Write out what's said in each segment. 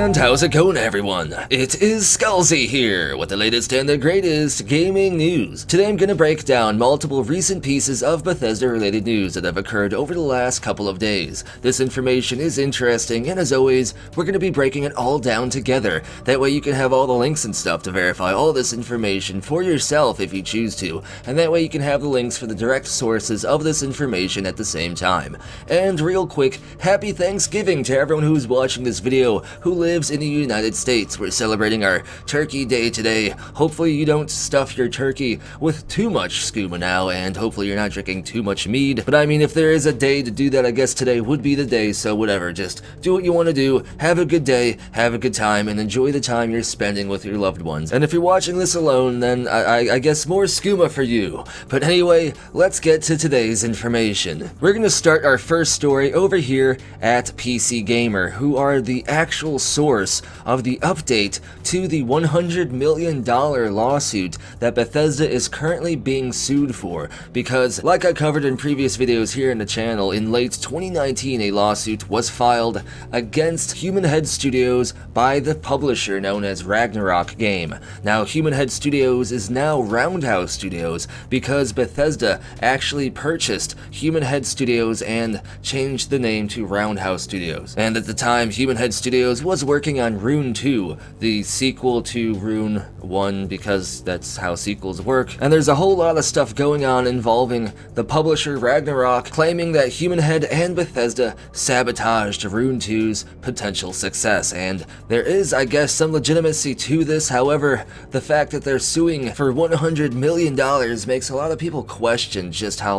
And how's it going, everyone? It is Skullzi here with the latest and the greatest gaming news. Today I'm going to break down multiple recent pieces of Bethesda related news that have occurred over the last couple of days. This information is interesting, and as always, we're going to be breaking it all down together. That way you can have all the links and stuff to verify all this information for yourself if you choose to, and that way you can have the links for the direct sources of this information at the same time. And real quick, happy Thanksgiving to everyone who's watching this video who lives in the United States. We're celebrating our Turkey Day today. Hopefully you don't stuff your turkey with too much skooma now, and hopefully you're not drinking too much mead. But I mean, if there is a day to do that, I guess today would be the day, so whatever. Just do what you want to do, have a good day, have a good time, and enjoy the time you're spending with your loved ones. And if you're watching this alone, then I guess more skooma for you. But anyway, let's get to today's information. We're gonna start our first story over here at PC Gamer, who are the actual source of the update to the $100 million lawsuit that Bethesda is currently being sued for. Because, like I covered in previous videos here in the channel, in late 2019 a lawsuit was filed against Human Head Studios by the publisher known as Ragnarok Game. Now, Human Head Studios is now Roundhouse Studios because Bethesda actually purchased Human Head Studios and changed the name to Roundhouse Studios. And at the time, Human Head Studios was working on Rune 2, the sequel to Rune 1, because that's how sequels work. And there's a whole lot of stuff going on involving the publisher Ragnarok claiming that Human Head and Bethesda sabotaged Rune 2's potential success. And there is, I guess, some legitimacy to this. However, the fact that they're suing for $100 million makes a lot of people question just how,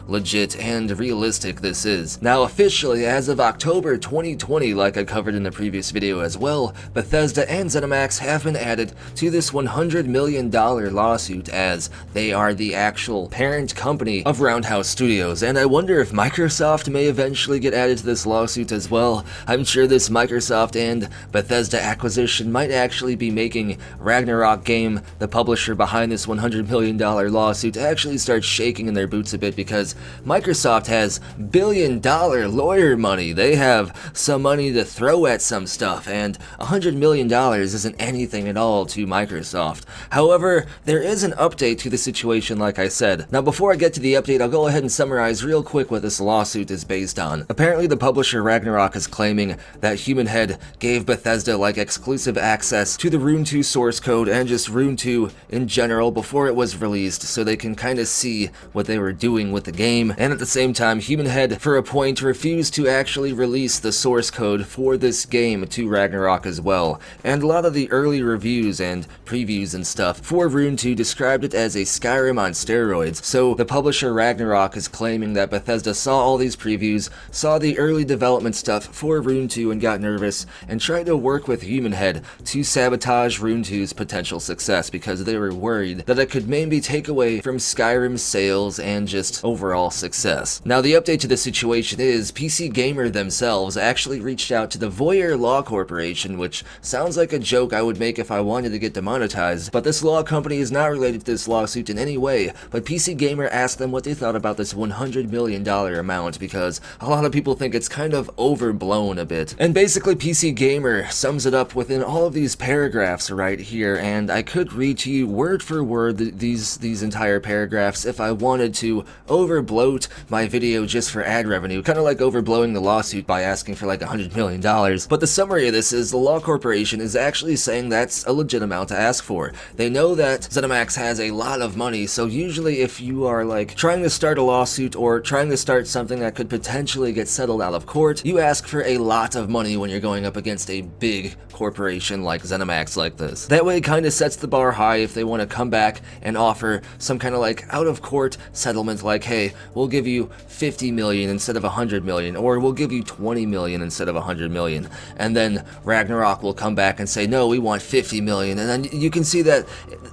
legit and realistic this is. Now, officially, as of October 2020, like I covered in the previous video as well, Bethesda and ZeniMax have been added to this $100 million lawsuit as they are the actual parent company of Roundhouse Studios. And I wonder if Microsoft may eventually get added to this lawsuit as well. I'm sure this Microsoft and Bethesda acquisition might actually be making Ragnarok Game, the publisher behind this $100 million lawsuit, actually start shaking in their boots a bit, because Microsoft has billion-dollar lawyer money. They have some money to throw at some stuff, and $100 million isn't anything at all to Microsoft. However, there is an update to the situation, like I said. Now, before I get to the update, I'll go ahead and summarize real quick what this lawsuit is based on. Apparently, the publisher Ragnarok is claiming that Human Head gave Bethesda exclusive access to the Rune 2 source code and just Rune 2 in general before it was released, so they can kind of see what they were doing with the game. And at the same time, Human Head, for a point, refused to actually release the source code for this game to Ragnarok as well. And a lot of the early reviews and previews and stuff for Rune 2 described it as a Skyrim on steroids. So the publisher Ragnarok is claiming that Bethesda saw all these previews, saw the early development stuff for Rune 2 and got nervous and tried to work with Human Head to sabotage Rune 2's potential success because they were worried that it could maybe take away from Skyrim's sales and just overall success. Now, the update to the situation is PC Gamer themselves actually reached out to the Voyeur Law Corporation, which sounds like a joke I would make if I wanted to get demonetized, but this law company is not related to this lawsuit in any way. But PC Gamer asked them what they thought about this $100 million amount, because a lot of people think it's kind of overblown a bit. And basically, PC Gamer sums it up within all of these paragraphs right here, and I could read to you word for word these entire paragraphs if I wanted to overbloat my video just for ad revenue, kind of like overblowing the lawsuit by asking for $100 million. But the summary of this is the law corporation is actually saying that's a legit amount to ask for. They know that ZeniMax has a lot of money, so usually if you are trying to start a lawsuit or trying to start something that could potentially get settled out of court, you ask for a lot of money when you're going up against a big corporation like ZeniMax like this. That way it kind of sets the bar high if they want to come back and offer some kind of out of court settlement, hey, we'll give you $50 million instead of $100 million, or we'll give you $20 million instead of $100 million. And then Ragnarok will come back and say, no, we want $50 million. And then you can see that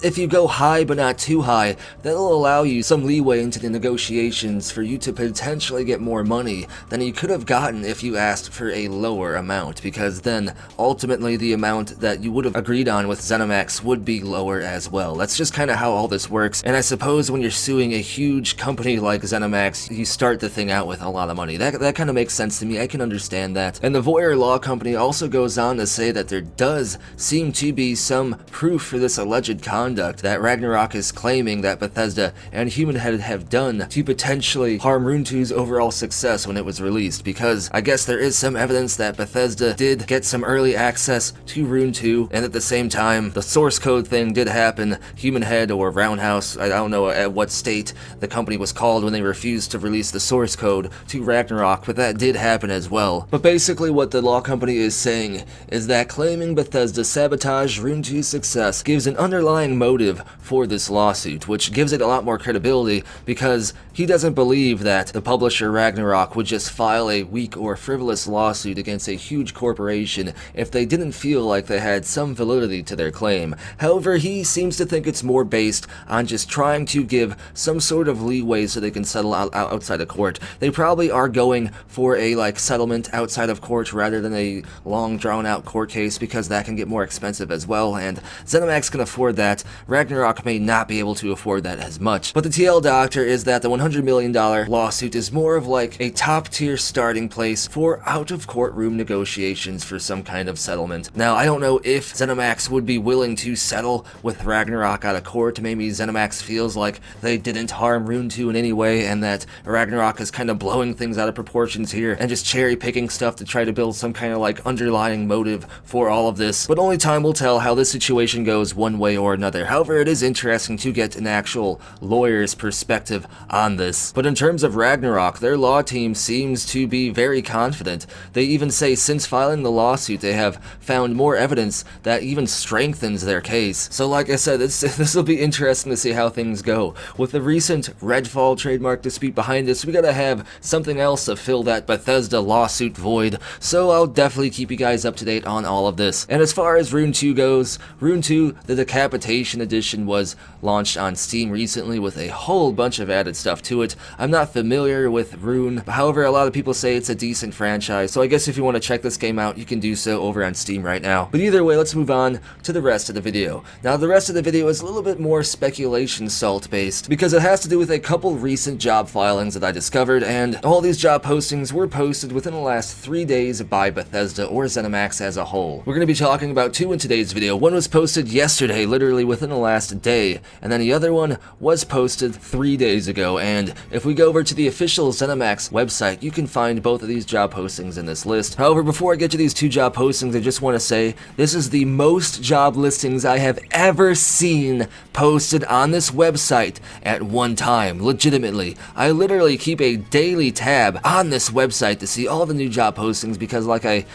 if you go high but not too high, that'll allow you some leeway into the negotiations for you to potentially get more money than you could have gotten if you asked for a lower amount, because then ultimately the amount that you would have agreed on with ZeniMax would be lower as well. That's just kind of how all this works. And I suppose when you're suing a huge company like ZeniMax, you start the thing out with a lot of money. That kind of makes sense to me. I can understand that. And the Voyeur Law Company also goes on to say that there does seem to be some proof for this alleged conduct that Ragnarok is claiming that Bethesda and Human Head have done to potentially harm Rune 2's overall success when it was released, because I guess there is some evidence that Bethesda did get some early access to Rune 2, and at the same time, the source code thing did happen. Human Head or Roundhouse, I don't know at what state the company was called when they refused to release the source code to Ragnarok, but that did happen as well. But basically what the law company is saying is that claiming Bethesda sabotaged Rune 2's success gives an underlying motive for this lawsuit, which gives it a lot more credibility, because he doesn't believe that the publisher Ragnarok would just file a weak or frivolous lawsuit against a huge corporation if they didn't feel like they had some validity to their claim. However, he seems to think it's more based on just trying to give some sort of leeway so they can settle outside of court. They probably are going for a settlement outside of court rather than a long drawn out court case, because that can get more expensive as well, and ZeniMax can afford that. Ragnarok may not be able to afford that as much. But the TL Doctor is that the $100 million lawsuit is more of like a top tier starting place for out of courtroom negotiations for some kind of settlement. Now, I don't know if ZeniMax would be willing to settle with Ragnarok out of court. Maybe ZeniMax feels like they didn't harm Rune 2 in any way, and that Ragnarok is kind of blowing things out of proportions here and just cherry picking stuff to try to build some kind of underlying motive for all of this. But only time will tell how this situation goes one way or another. However, it is interesting to get an actual lawyer's perspective on this. But in terms of Ragnarok, their law team seems to be very confident. They even say since filing the lawsuit, they have found more evidence that even strengthens their case. So like I said, this will be interesting to see how things go. With the recent Redfall trademark dispute behind us, we gotta have something else to fill that Bethesda lawsuit void. So I'll definitely keep you guys up to date on all of this. And as far as Rune 2 goes, Rune 2, the Decapitation Edition, was launched on Steam recently with a whole bunch of added stuff to it. I'm not familiar with Rune, however, a lot of people say it's a decent franchise, so I guess if you want to check this game out, you can do so over on Steam right now. But either way, let's move on to the rest of the video. Now, the rest of the video is a little bit more speculation salt based, because it has to do with a couple recent job filings that I discovered, and all these job postings were posted within the last 3 days by Bethesda or ZeniMax as a whole. We're going to be talking about two in today's video. One was posted yesterday, literally within the last day, and then the other one was posted 3 days ago. And if we go over to the official ZeniMax website, you can find both of these job postings in this list. However, before I get to these two job postings, I just want to say this is the most job listings I have ever seen posted on this website at one time. Legitimately, I literally keep a daily tab on this website to see all the new job postings, because like I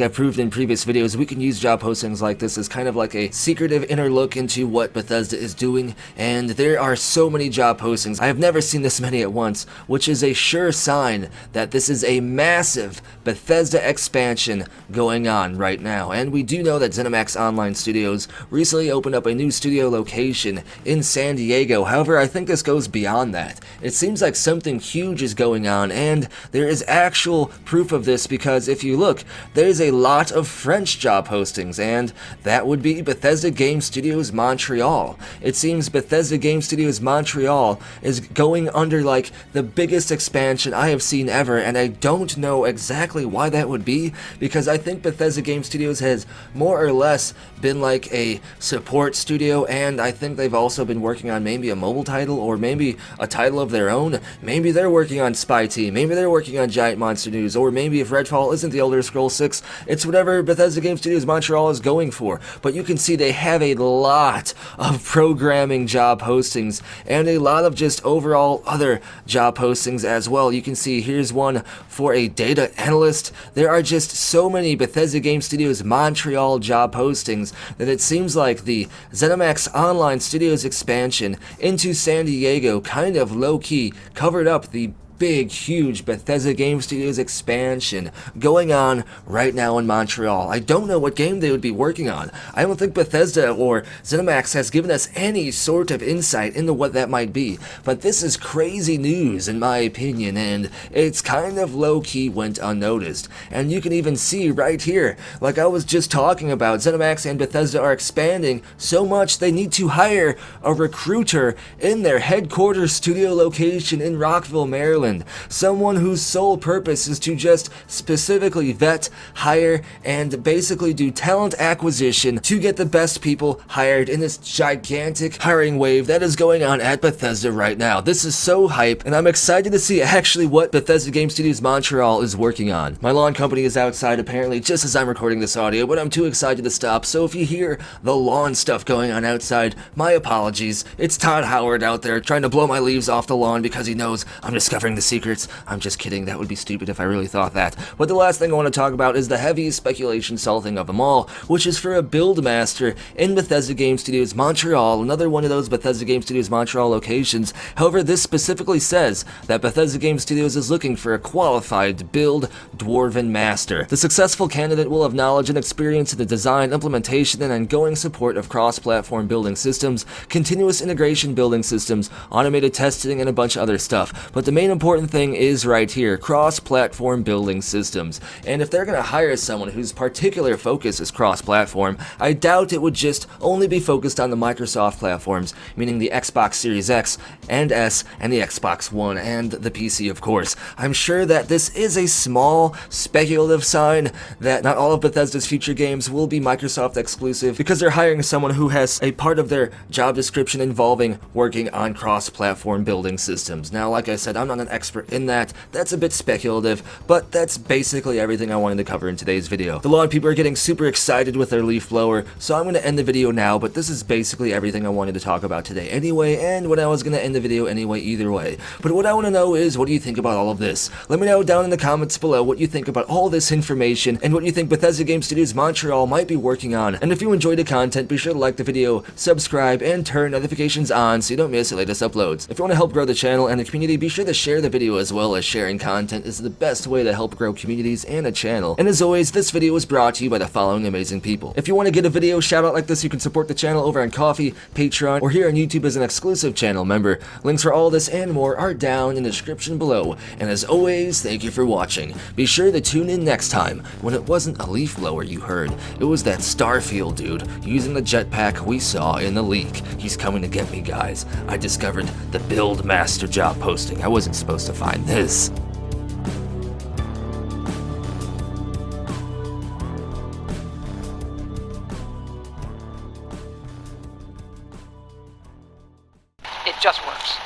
proved in previous videos, we can use job postings like this as kind of like a secretive inner look into what Bethesda is doing, and there are so many job postings. I have never seen this many at once, which is a sure sign that this is a massive Bethesda expansion going on right now. And we do know that ZeniMax Online Studios recently opened up a new studio location in San Diego. However, I think this goes beyond that. It seems like something huge is going on, and there is actual proof of this, because if you look, there's a lot of French job postings, and that would be Bethesda Game Studios Montreal. It seems Bethesda Game Studios Montreal is going under the biggest expansion I have seen ever, and I don't know exactly why that would be, because I think Bethesda Game Studios has more or less been like a support studio, and I think they've also been working on maybe a mobile title or maybe a title of their own. Maybe they're working on Spy Team, maybe they're working on Giant Monster News, or maybe if Redfall isn't the Elder Scrolls 6, it's whatever Bethesda Game Studios Montreal is going for. But you can see they have a lot of programming job postings and a lot of just overall other job postings as well. You can see here's one for a data analyst. There are just so many Bethesda Game Studios Montreal job postings that it seems like the ZeniMax Online Studios expansion into San Diego kind of low-key covered up the big, huge Bethesda Game Studios expansion going on right now in Montreal. I don't know what game they would be working on. I don't think Bethesda or ZeniMax has given us any sort of insight into what that might be, but this is crazy news in my opinion, and it's kind of low-key went unnoticed. And you can even see right here, like I was just talking about, ZeniMax and Bethesda are expanding so much they need to hire a recruiter in their headquarters studio location in Rockville, Maryland. Ireland. Someone whose sole purpose is to just specifically vet, hire, and basically do talent acquisition to get the best people hired in this gigantic hiring wave that is going on at Bethesda right now. This is so hype, and I'm excited to see actually what Bethesda Game Studios Montreal is working on. My lawn company is outside apparently just as I'm recording this audio, but I'm too excited to stop, so if you hear the lawn stuff going on outside, my apologies. It's Todd Howard out there trying to blow my leaves off the lawn because he knows I'm discovering the secrets. I'm just kidding, that would be stupid if I really thought that. But the last thing I want to talk about is the heaviest speculation salting of them all, which is for a build master in Bethesda Game Studios Montreal, another one of those Bethesda Game Studios Montreal locations. However, this specifically says that Bethesda Game Studios is looking for a qualified build dwarven master. The successful candidate will have knowledge and experience in the design, implementation, and ongoing support of cross-platform building systems, continuous integration building systems, automated testing, and a bunch of other stuff. But the main important thing is right here, cross-platform building systems. And if they're going to hire someone whose particular focus is cross-platform, I doubt it would just only be focused on the Microsoft platforms, meaning the Xbox Series X and S and the Xbox One and the PC, of course. I'm sure that this is a small speculative sign that not all of Bethesda's future games will be Microsoft exclusive because they're hiring someone who has a part of their job description involving working on cross-platform building systems. Now, like I said, I'm not an expert in that. That's a bit speculative, but that's basically everything I wanted to cover in today's video. The lawn people are getting super excited with their leaf blower, so I'm going to end the video now, but this is basically everything I wanted to talk about today anyway, and when I was going to end the video anyway either way. But what I want to know is, what do you think about all of this? Let me know down in the comments below what you think about all this information and what you think Bethesda Game Studios Montreal might be working on. And if you enjoyed the content, be sure to like the video, subscribe, and turn notifications on so you don't miss the latest uploads. If you want to help grow the channel and the community, be sure to share the video as well, as sharing content is the best way to help grow communities and a channel. And as always, this video was brought to you by the following amazing people. If you want to get a video shout out like this, you can support the channel over on Ko-fi, Patreon, or here on YouTube as an exclusive channel member. Links for all this and more are down in the description below. And as always, thank you for watching. Be sure to tune in next time when it wasn't a leaf blower you heard. It was that Starfield dude using the jetpack we saw in the leak. He's coming to get me, guys. I discovered the build master job posting. I wasn't supposed to find this. It just works.